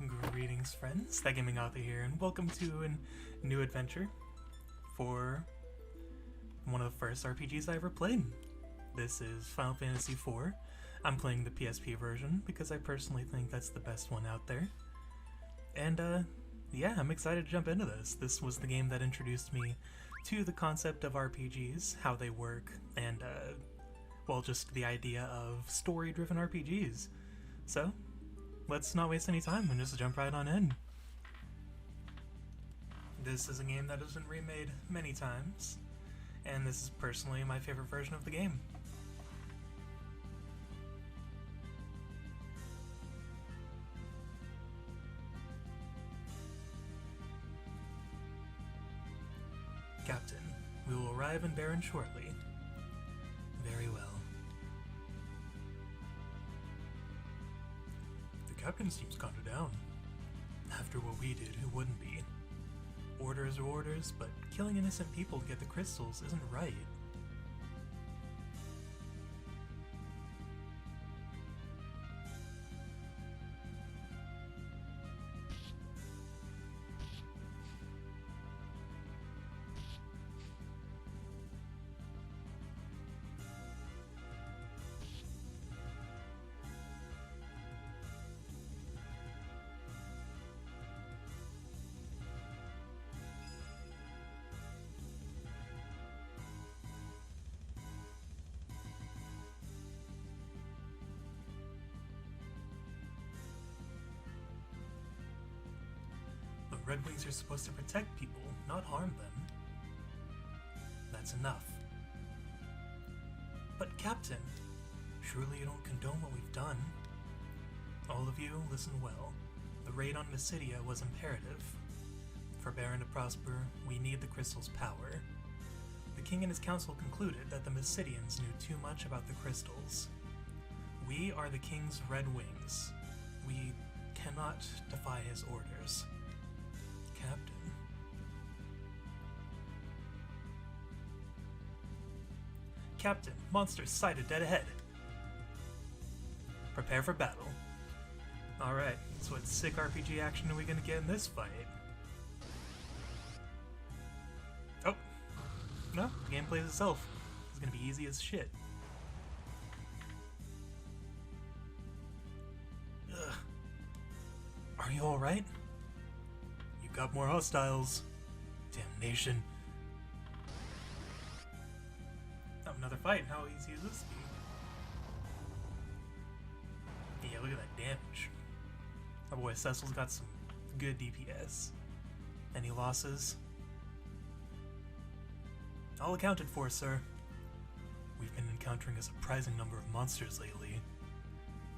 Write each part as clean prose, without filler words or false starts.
Greetings, friends. That Gaming Author here, and welcome to a new adventure for one of the first RPGs I ever played. This is Final Fantasy IV. I'm playing the PSP version because I personally think that's the best one out there. And, yeah, I'm excited to jump into this. This was the game that introduced me to the concept of RPGs, how they work, and, well, just the idea of story-driven RPGs. So, let's not waste any time and just jump right on in. This is a game that has been remade many times, and this is personally my favorite version of the game. Captain, we will arrive in Baron shortly. Very well. The captain seems kinda down. After what we did, who wouldn't be? Orders are orders, but killing innocent people to get the crystals isn't right. The Red Wings are supposed to protect people, not harm them. That's enough. But Captain, surely you don't condone what we've done. All of you, listen well. The raid on Mysidia was imperative. For Baron to prosper, we need the crystal's power. The king and his council concluded that the Mysidians knew too much about the crystals. We are the king's Red Wings. We cannot defy his orders. Captain. Captain, monsters sighted dead ahead. Prepare for battle. Alright, so what sick RPG action are we gonna get in this fight? Oh! No, the game plays itself. It's gonna be easy as shit. Ugh. Are you alright? You got more hostiles. Damnation. Oh, another fight. How easy is this be? Yeah, look at that damage. My boy Cecil's got some good DPS. Any losses? All accounted for, sir. We've been encountering a surprising number of monsters lately.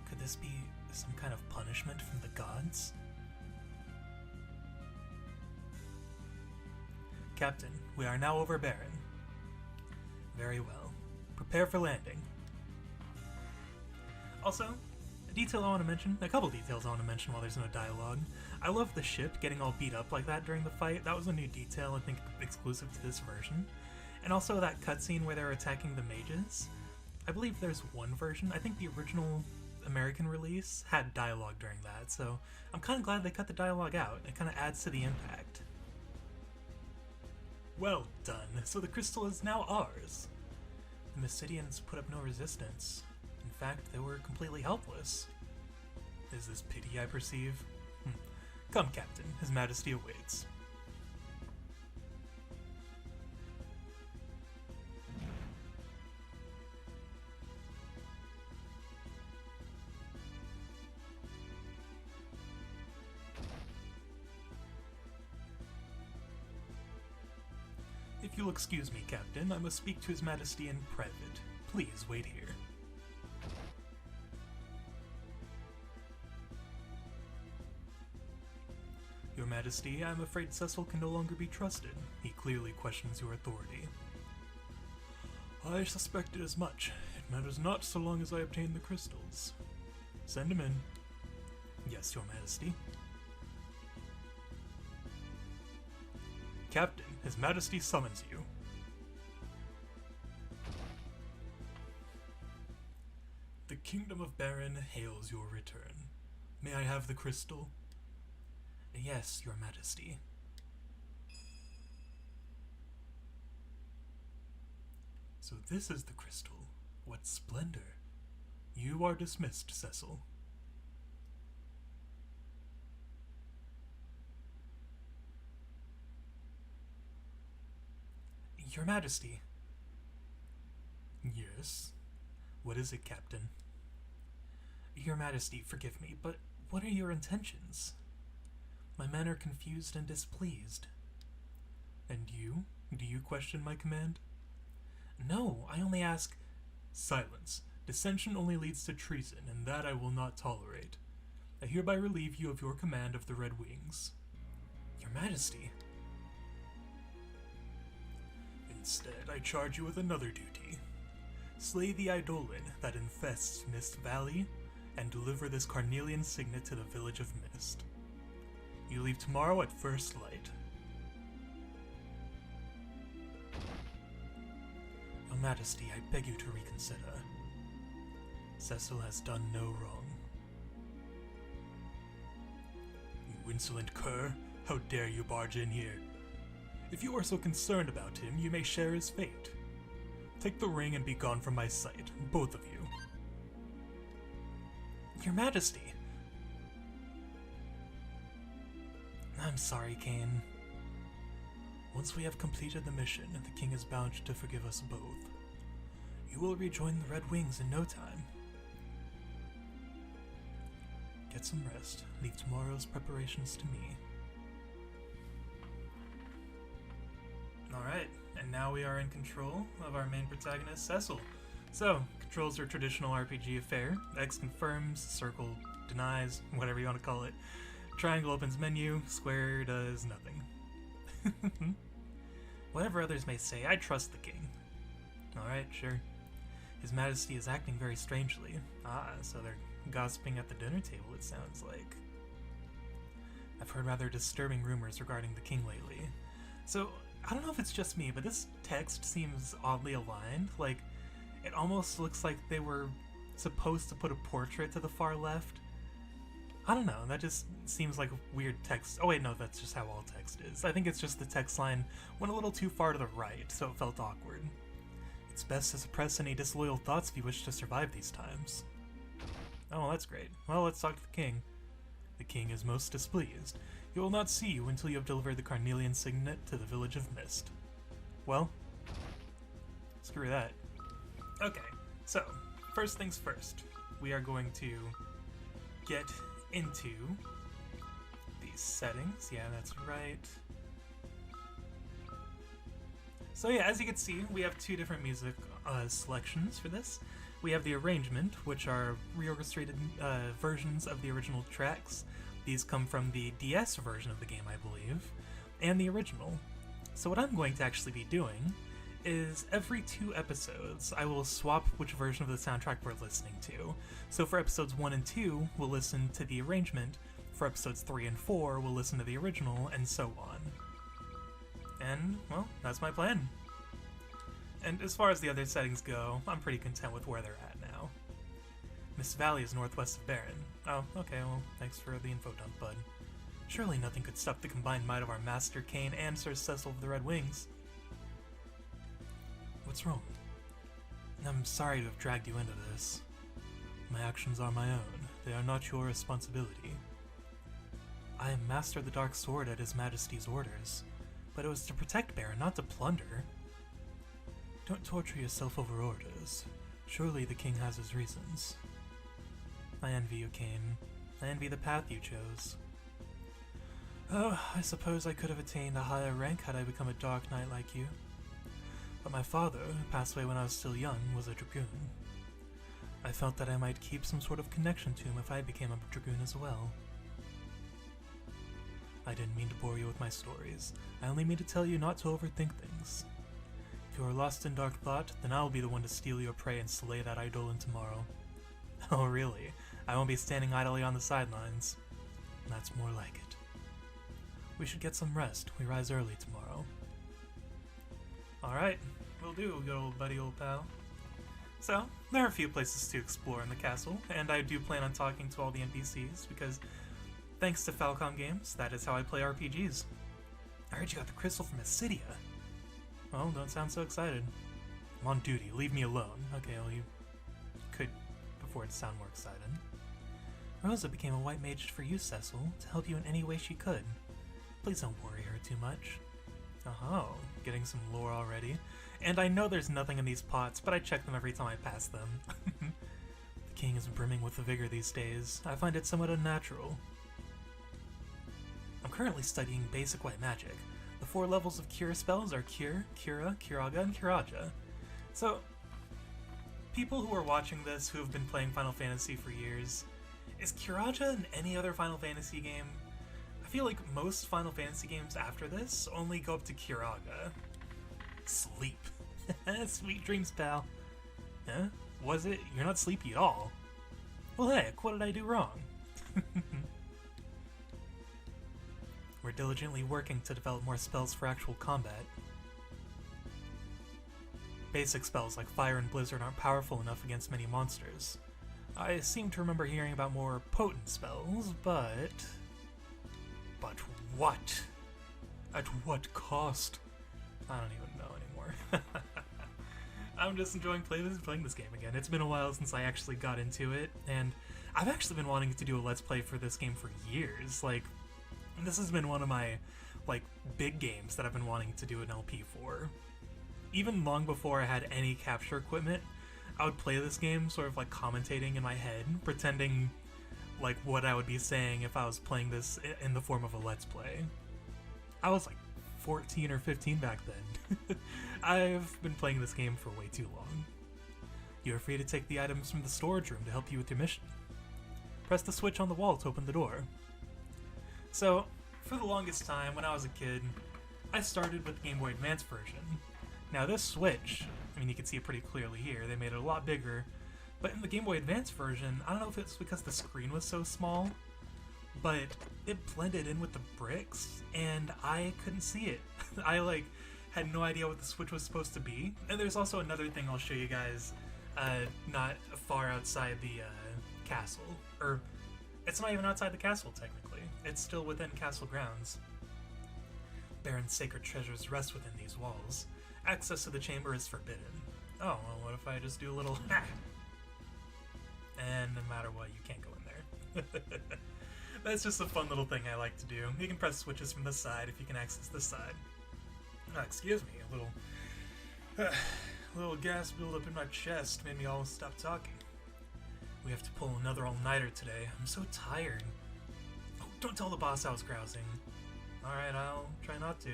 Could this be some kind of punishment from the gods? Captain, we are now over Baron. Very well. Prepare for landing. Also, a couple details I want to mention while there's no dialogue. I love the ship getting all beat up like that during the fight. That was a new detail, I think, exclusive to this version. And also that cutscene where they're attacking the mages. I believe there's one version, I think the original American release had dialogue during that, so I'm kind of glad they cut the dialogue out. It kind of adds to the impact. Well done, so the crystal is now ours. The Mysidians put up no resistance. In fact, they were completely helpless. Is this pity I perceive? Come, Captain, His Majesty awaits. If you'll excuse me, Captain, I must speak to His Majesty in private. Please wait here. Your Majesty, I am afraid Cecil can no longer be trusted. He clearly questions your authority. I suspected as much. It matters not so long as I obtain the crystals. Send him in. Yes, Your Majesty. Captain, His Majesty summons you. The Kingdom of Baron hails your return. May I have the crystal? Yes, Your Majesty. So this is the crystal. What splendor. You are dismissed, Cecil. Your Majesty. Yes? What is it, Captain? Your Majesty, forgive me, but what are your intentions? My men are confused and displeased. And you? Do you question my command? No, I only ask... Silence. Dissension only leads to treason, and that I will not tolerate. I hereby relieve you of your command of the Red Wings. Your Majesty. Instead, I charge you with another duty. Slay the Eidolon that infests Mist Valley, and deliver this carnelian signet to the village of Mist. You leave tomorrow at first light. Your Majesty, I beg you to reconsider. Cecil has done no wrong. You insolent cur! How dare you barge in here? If you are so concerned about him, you may share his fate. Take the ring and be gone from my sight, both of you. Your Majesty! I'm sorry, Kain. Once we have completed the mission, the king is bound to forgive us both. You will rejoin the Red Wings in no time. Get some rest. Leave tomorrow's preparations to me. Alright, and now we are in control of our main protagonist, Cecil. So, controls are traditional RPG affair. X confirms, circle denies, whatever you want to call it. Triangle opens menu, square does nothing. Whatever others may say, I trust the king. Alright, sure. His Majesty is acting very strangely. Ah, so they're gossiping at the dinner table, it sounds like. I've heard rather disturbing rumors regarding the king lately. So, I don't know if it's just me, but this text seems oddly aligned. Like, it almost looks like they were supposed to put a portrait to the far left. I don't know, that just seems like a weird text. Oh wait, no, that's just how all text is. I think it's just the text line went a little too far to the right, so it felt awkward. It's best to suppress any disloyal thoughts if you wish to survive these times. Oh, well, that's great. Well, let's talk to the king. The king is most displeased. He will not see you until you have delivered the carnelian signet to the village of Mist. Well, screw that. Okay, so, first things first. We are going to get into these settings. Yeah, that's right. So yeah, as you can see, we have two different music selections for this. We have the arrangement, which are reorchestrated versions of the original tracks. These come from the DS version of the game, I believe, and the original. So what I'm going to actually be doing is every 2 episodes, I will swap which version of the soundtrack we're listening to. So for episodes 1 and 2, we'll listen to the arrangement. For episodes 3 and 4, we'll listen to the original, and so on. And, well, that's my plan. And as far as the other settings go, I'm pretty content with where they're at now. Mist Valley is northwest of Baron. Oh, okay, well, thanks for the info dump, bud. Surely nothing could stop the combined might of our Master Kain and Sir Cecil of the Red Wings. What's wrong? I'm sorry to have dragged you into this. My actions are my own. They are not your responsibility. I am Master of the Dark Sword at His Majesty's orders, but it was to protect Baron, not to plunder. Don't torture yourself over orders. Surely the king has his reasons. I envy you, Kain. I envy the path you chose. Oh, I suppose I could have attained a higher rank had I become a Dark Knight like you. But my father, who passed away when I was still young, was a dragoon. I felt that I might keep some sort of connection to him if I became a dragoon as well. I didn't mean to bore you with my stories. I only mean to tell you not to overthink things. If you are lost in dark thought, then I will be the one to steal your prey and slay that Eidolon tomorrow. Oh really? I won't be standing idly on the sidelines. That's more like it. We should get some rest. We rise early tomorrow. Alright, will do, good old buddy, old pal. So, there are a few places to explore in the castle, and I do plan on talking to all the NPCs, because Thanks to Falcom Games, that is how I play RPGs. I heard you got the crystal from Acidia. Well, don't sound so excited. I'm on duty, leave me alone. Okay, well, you could before it sound more excited. Rosa became a white mage for you, Cecil, to help you in any way she could. Please don't worry her too much. Oh, getting some lore already. And I know there's nothing in these pots, but I check them every time I pass them. The king is brimming with vigor these days. I find it somewhat unnatural. I'm currently studying basic white magic. The 4 levels of cure spells are Cure, Cura, Curaga, and Curaja. So, people who are watching this who have been playing Final Fantasy for years, is Curaja in any other Final Fantasy game? I feel like most Final Fantasy games after this only go up to Curaga. Sleep. Sweet dreams, pal. Huh? Was it? You're not sleepy at all. Well, heck, what did I do wrong? We're diligently working to develop more spells for actual combat. Basic spells like Fire and Blizzard aren't powerful enough against many monsters. I seem to remember hearing about more potent spells, but... But what? At what cost? I don't even know anymore. I'm just enjoying playing this game again. It's been a while since I actually got into it, and I've actually been wanting to do a Let's Play for this game for years. Like, this has been one of my, like, big games that I've been wanting to do an LP for. Even long before I had any capture equipment, I would play this game sort of like commentating in my head, pretending like what I would be saying if I was playing this in the form of a Let's Play. I was like 14 or 15 back then. I've been playing this game for way too long. You are free to take the items from the storage room to help you with your mission. Press the switch on the wall to open the door. So, for the longest time when I was a kid, I started with the Game Boy Advance version. Now this Switch, I mean you can see it pretty clearly here, they made it a lot bigger, but in the Game Boy Advance version, I don't know if it's because the screen was so small, but it blended in with the bricks, and I couldn't see it. I had no idea what the Switch was supposed to be. And there's also another thing I'll show you guys, not far outside the castle, or it's not even outside the castle technically, it's still within castle grounds. Baron's sacred treasures rest within these walls. Access to the chamber is forbidden. Oh, well, what if I just do a little ha? And no matter what, you can't go in there. That's just a fun little thing I like to do. You can press switches from the side if you can access this side. Excuse me, a little gas buildup in my chest made me almost stop talking. We have to pull another all-nighter today. I'm so tired. Oh, don't tell the boss I was grousing. Alright, I'll try not to.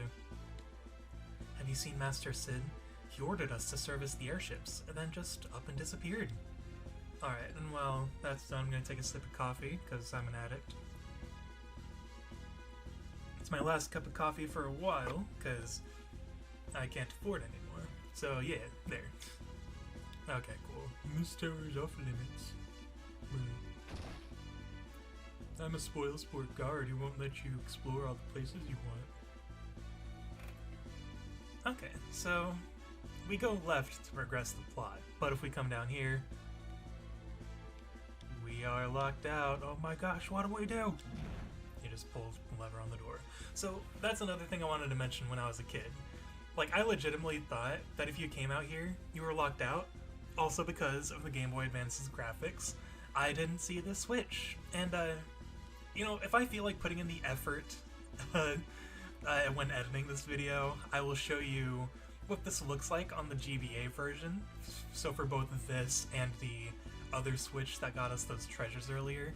Have you seen Master Sid? He ordered us to service the airships, and then just up and disappeared. Alright, and while that's done, I'm gonna take a sip of coffee, because I'm an addict. It's my last cup of coffee for a while, because I can't afford it anymore. So yeah, there. Okay, cool. This tower is off limits. I'm a spoilsport guard who won't let you explore all the places you want. Okay, so we go left to progress the plot, but if we come down here, we are locked out. Oh my gosh, what do we do? You just pull the lever on the door. So that's another thing I wanted to mention when I was a kid. Like, I legitimately thought that if you came out here, you were locked out, also because of the Game Boy Advance's graphics. I didn't see the Switch, and you know, if I feel like putting in the effort when editing this video, I will show you what this looks like on the GBA version. So for both this and the other Switch that got us those treasures earlier.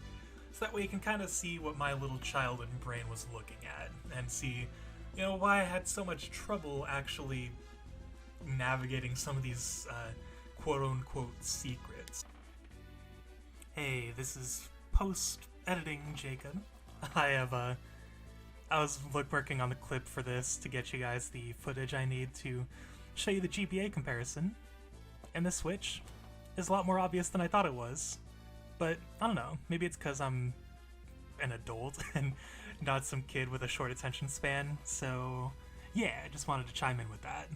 So that way you can kind of see what my little childhood brain was looking at, and see, you know, why I had so much trouble actually navigating some of these quote-unquote secrets. Hey, this is post-editing Jacob. I was working on the clip for this to get you guys the footage I need to show you the GBA comparison. And the Switch is a lot more obvious than I thought it was. But, I don't know, maybe it's because I'm an adult and not some kid with a short attention span, so yeah, I just wanted to chime in with that.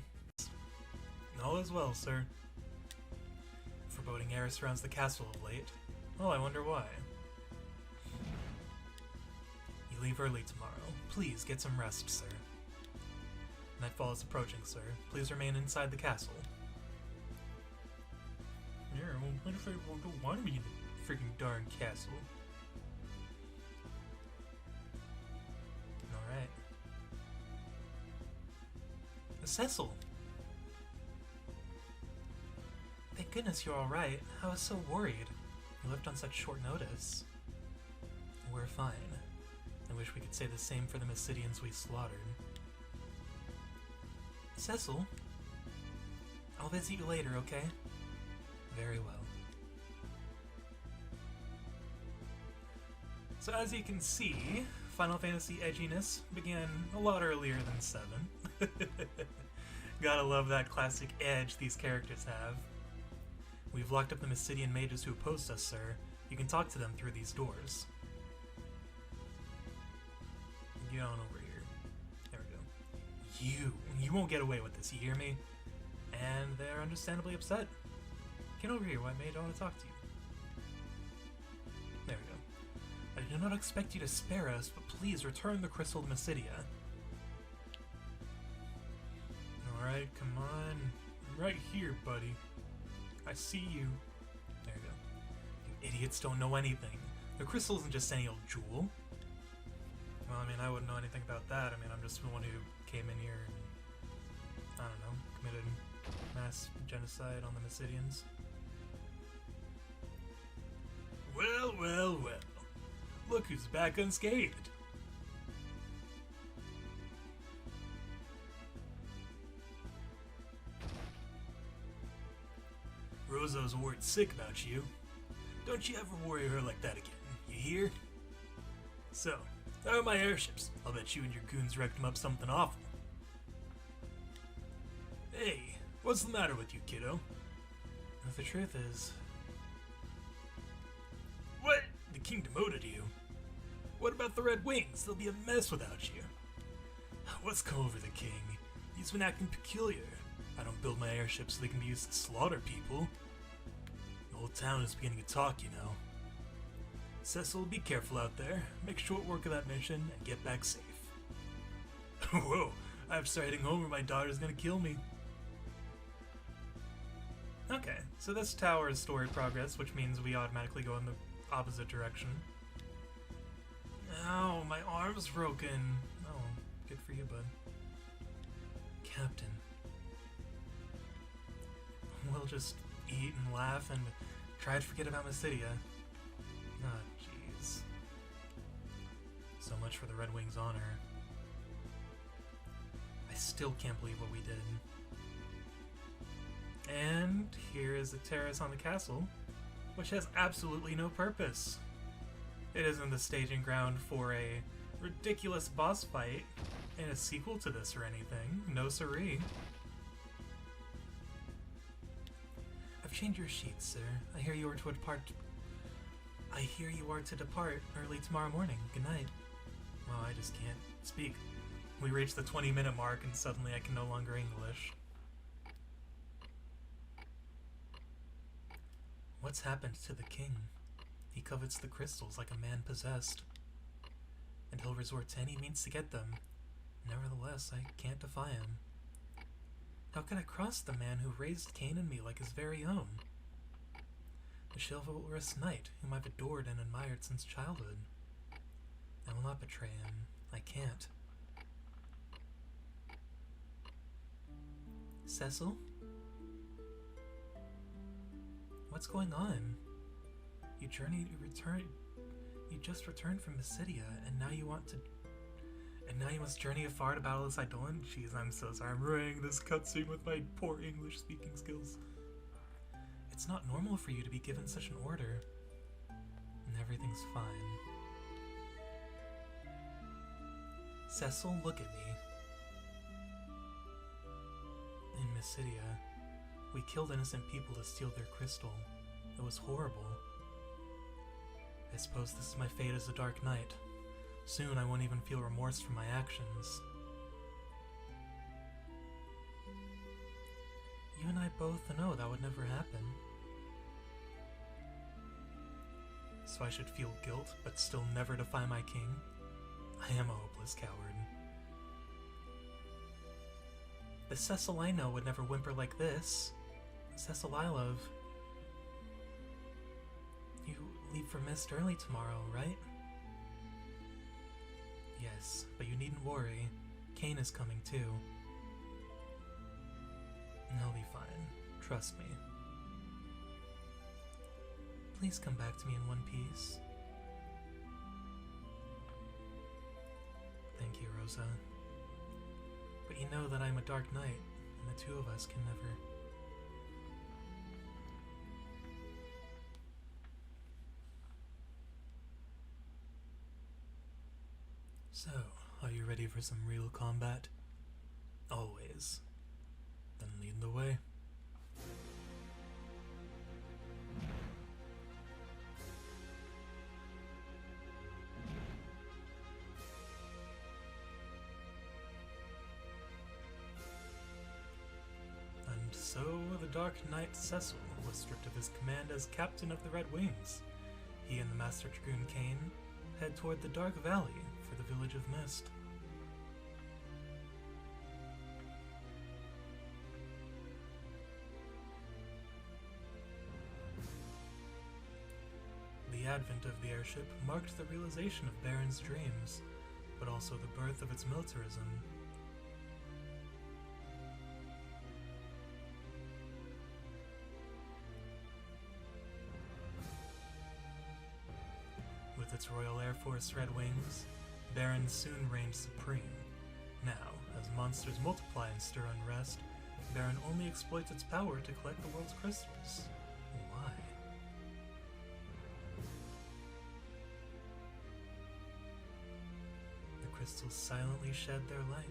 All is well, sir. Foreboding air surrounds the castle of late. Oh, I wonder why. You leave early tomorrow. Please get some rest, sir. Nightfall is approaching, sir. Please remain inside the castle. Yeah, well, what if I don't want to be in the freaking darn castle? Alright. Cecil! Thank goodness you're alright. I was so worried. You left on such short notice. We're fine. I wish we could say the same for the Mysidians we slaughtered. Cecil? I'll visit you later, okay? Very well. So as you can see, Final Fantasy edginess began a lot earlier than 7. Gotta love that classic edge these characters have. We've locked up the Mysidian mages who opposed us, sir. You can talk to them through these doors. Get on over here. There we go. You won't get away with this, you hear me? And they're understandably upset. Get over here, White Mage, I want to talk to you. There we go. I do not expect you to spare us, but please return the crystal to Mysidia. Alright, come on. I'm right here, buddy. I see you. There you go. You idiots don't know anything. The crystal isn't just any old jewel. Well, I mean, I wouldn't know anything about that. I mean, I'm just the one who came in here and, I don't know, committed mass genocide on the Mysidians. Well, well, well. Look who's back unscathed. Roso's worried sick about you. Don't you ever worry her like that again, you hear? So, how are my airships? I'll bet you and your goons wrecked them up something awful. Hey, what's the matter with you, kiddo? The truth is... What? The king demoted you? What about the Red Wings? They'll be a mess without you. What's come over the king? He's been acting peculiar. I don't build my airships so they can be used to slaughter people. The whole town is beginning to talk, you know. Cecil, be careful out there. Make short work of that mission and get back safe. Whoa, I have to start heading home or my daughter's gonna kill me. Okay, so this tower is story progress, which means we automatically go in the opposite direction. Ow, my arm's broken. Oh, good for you, bud. Captain. We'll just eat and laugh and try to forget about Mysidia. Ah, jeez. So much for the Red Wings' honor. I still can't believe what we did. And here is the terrace on the castle, which has absolutely no purpose. It isn't the staging ground for a ridiculous boss fight in a sequel to this or anything. No siree. I've changed your sheets, sir. I hear you are to depart early tomorrow morning. Good night. Well, I just can't speak. We reached the 20-minute mark and suddenly I can no longer English. What's happened to the king? He covets the crystals like a man possessed, and he'll resort to any means to get them. Nevertheless, I can't defy him. How can I cross the man who raised Cain and me like his very own? The chivalrous knight whom I've adored and admired since childhood. I will not betray him. I can't. Cecil? What's going on? You just returned from Mysidia, and now you must journey afar to battle this Eidolon? Jeez, I'm so sorry. I'm ruining this cutscene with my poor English speaking skills. It's not normal for you to be given such an order. And everything's fine. Cecil, look at me. In Mysidia, we killed innocent people to steal their crystal. It was horrible. I suppose this is my fate as a Dark Knight. Soon I won't even feel remorse for my actions. You and I both know that would never happen. So I should feel guilt, but still never defy my king? I am a hopeless coward. The Cecil I know would never whimper like this. Cecil I love. You leave for Mist early tomorrow, right? Yes, but you needn't worry. Kane is coming too. He'll be fine. Trust me. Please come back to me in one piece. Thank you, Rosa. But you know that I'm a Dark Knight, and the two of us can never... So, are you ready for some real combat? Always. Then lead the way. And so the Dark Knight Cecil was stripped of his command as captain of the Red Wings. He and the Master Dragoon Kane head toward the Dark Valley for the Village of Mist. The advent of the airship marked the realization of Baron's dreams, but also the birth of its militarism. With its Royal Air Force Red Wings, Baron soon reigned supreme. Now, as monsters multiply and stir unrest, Baron only exploits its power to collect the world's crystals. Why? The crystals silently shed their light.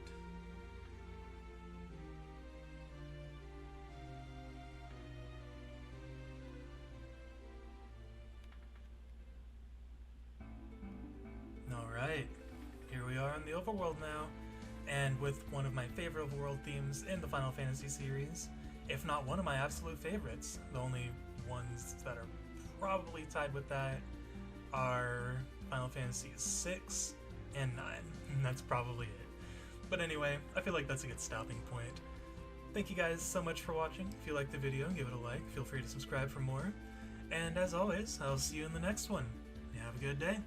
Alright, here we are in the overworld now, and with one of my favorite overworld themes in the Final Fantasy series, if not one of my absolute favorites. The only ones that are probably tied with that are Final Fantasy 6 and 9, and that's probably it. But anyway, I feel like that's a good stopping point. Thank you guys so much for watching. If you liked the video, give it a like, feel free to subscribe for more, and as always, I'll see you in the next one. Have a good day.